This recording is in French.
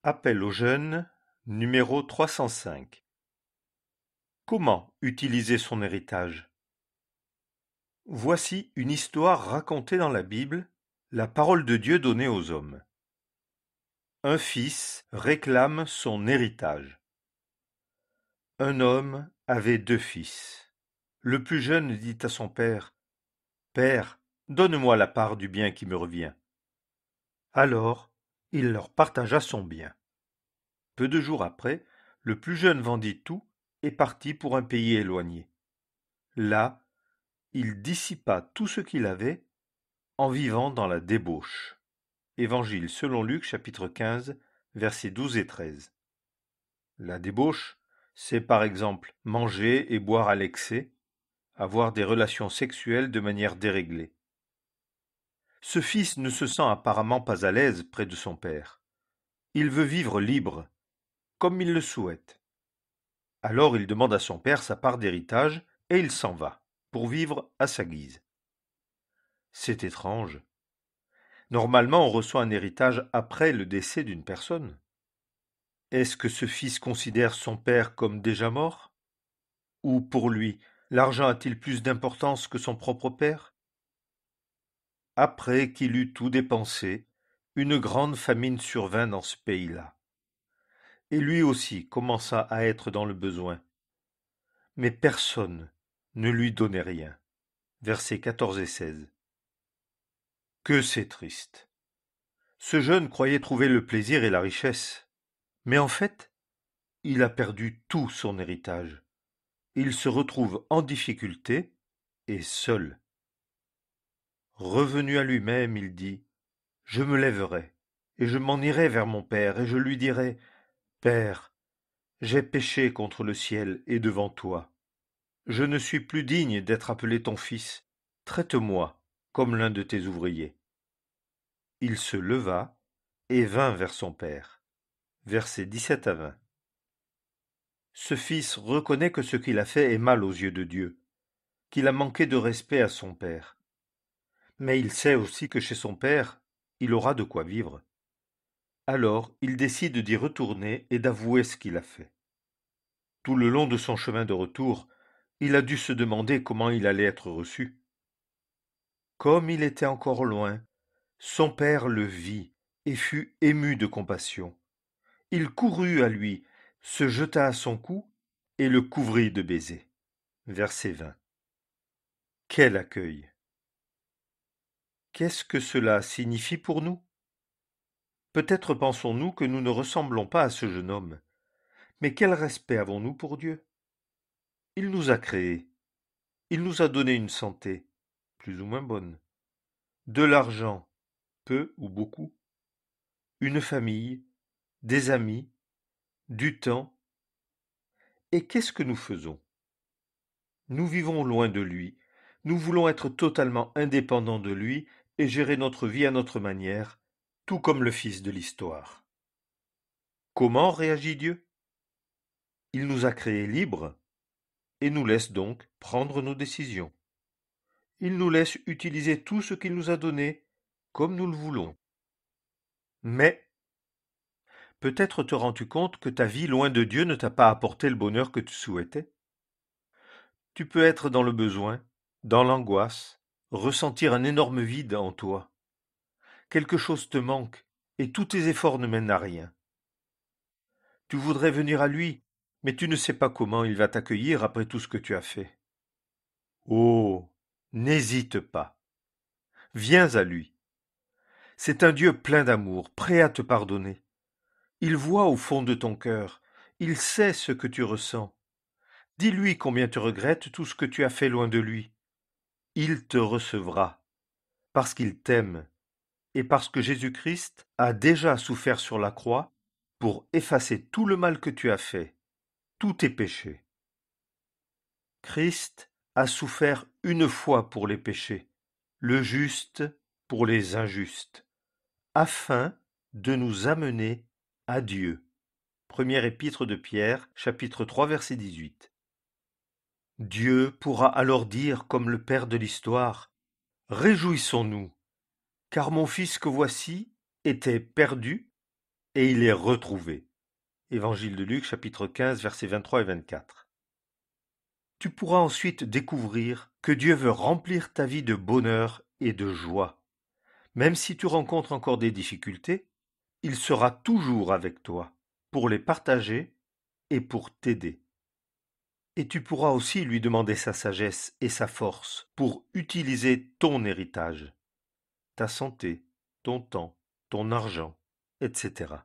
Appel aux jeunes, numéro 305. Comment utiliser son héritage? Voici une histoire racontée dans la Bible, la parole de Dieu donnée aux hommes. Un fils réclame son héritage. Un homme avait 2 fils. Le plus jeune dit à son père, Père, donne-moi la part du bien qui me revient. Alors, il leur partagea son bien. Peu de jours après, le plus jeune vendit tout et partit pour un pays éloigné. Là, il dissipa tout ce qu'il avait en vivant dans la débauche. Évangile selon Luc chapitre 15, versets 12 et 13. La débauche, c'est par exemple manger et boire à l'excès, avoir des relations sexuelles de manière déréglée. Ce fils ne se sent apparemment pas à l'aise près de son père. Il veut vivre libre, comme il le souhaite. Alors il demande à son père sa part d'héritage et il s'en va, pour vivre à sa guise. C'est étrange. Normalement, on reçoit un héritage après le décès d'une personne. Est-ce que ce fils considère son père comme déjà mort? Ou pour lui, l'argent a-t-il plus d'importance que son propre père? Après qu'il eut tout dépensé, une grande famine survint dans ce pays-là. Et lui aussi commença à être dans le besoin. Mais personne ne lui donnait rien. Versets 14 et 16. Que c'est triste. Ce jeune croyait trouver le plaisir et la richesse. Mais en fait, il a perdu tout son héritage. Il se retrouve en difficulté et seul. Revenu à lui-même, il dit, Je me lèverai, et je m'en irai vers mon père, et je lui dirai, Père, j'ai péché contre le ciel et devant toi. Je ne suis plus digne d'être appelé ton fils. Traite-moi comme l'un de tes ouvriers. Il se leva et vint vers son père. Versets 17 à 20. Ce fils reconnaît que ce qu'il a fait est mal aux yeux de Dieu, qu'il a manqué de respect à son père. Mais il sait aussi que chez son père, il aura de quoi vivre. Alors il décide d'y retourner et d'avouer ce qu'il a fait. Tout le long de son chemin de retour, il a dû se demander comment il allait être reçu. Comme il était encore loin, son père le vit et fut ému de compassion. Il courut à lui, se jeta à son cou et le couvrit de baisers. Verset 20. Quel accueil! Qu'est-ce que cela signifie pour nous? Peut-être pensons-nous que nous ne ressemblons pas à ce jeune homme. Mais quel respect avons-nous pour Dieu? Il nous a créés. Il nous a donné une santé, plus ou moins bonne, de l'argent, peu ou beaucoup, une famille, des amis, du temps. Et qu'est-ce que nous faisons? Nous vivons loin de lui. Nous voulons être totalement indépendants de lui et gérer notre vie à notre manière, tout comme le fils de l'histoire. Comment réagit Dieu? Il nous a créés libres et nous laisse donc prendre nos décisions. Il nous laisse utiliser tout ce qu'il nous a donné comme nous le voulons. Mais peut-être te rends-tu compte que ta vie loin de Dieu ne t'a pas apporté le bonheur que tu souhaitais? Tu peux être dans le besoin, dans l'angoisse, ressentir un énorme vide en toi. Quelque chose te manque et tous tes efforts ne mènent à rien. Tu voudrais venir à lui, mais tu ne sais pas comment il va t'accueillir après tout ce que tu as fait. Oh, n'hésite pas. Viens à lui. C'est un Dieu plein d'amour, prêt à te pardonner. Il voit au fond de ton cœur. Il sait ce que tu ressens. Dis-lui combien tu regrettes tout ce que tu as fait loin de lui. Il te recevra, parce qu'il t'aime, et parce que Jésus-Christ a déjà souffert sur la croix pour effacer tout le mal que tu as fait, tous tes péchés. Christ a souffert une fois pour les péchés, le juste pour les injustes, afin de nous amener à Dieu. Première épître de Pierre, chapitre 3, verset 18. Dieu pourra alors dire, comme le Père de l'histoire, Réjouissons-nous, car mon fils que voici était perdu et il est retrouvé. Évangile de Luc, chapitre 15, versets 23 et 24. Tu pourras ensuite découvrir que Dieu veut remplir ta vie de bonheur et de joie. Même si tu rencontres encore des difficultés, il sera toujours avec toi pour les partager et pour t'aider. Et tu pourras aussi lui demander sa sagesse et sa force pour utiliser ton héritage, ta santé, ton temps, ton argent, etc.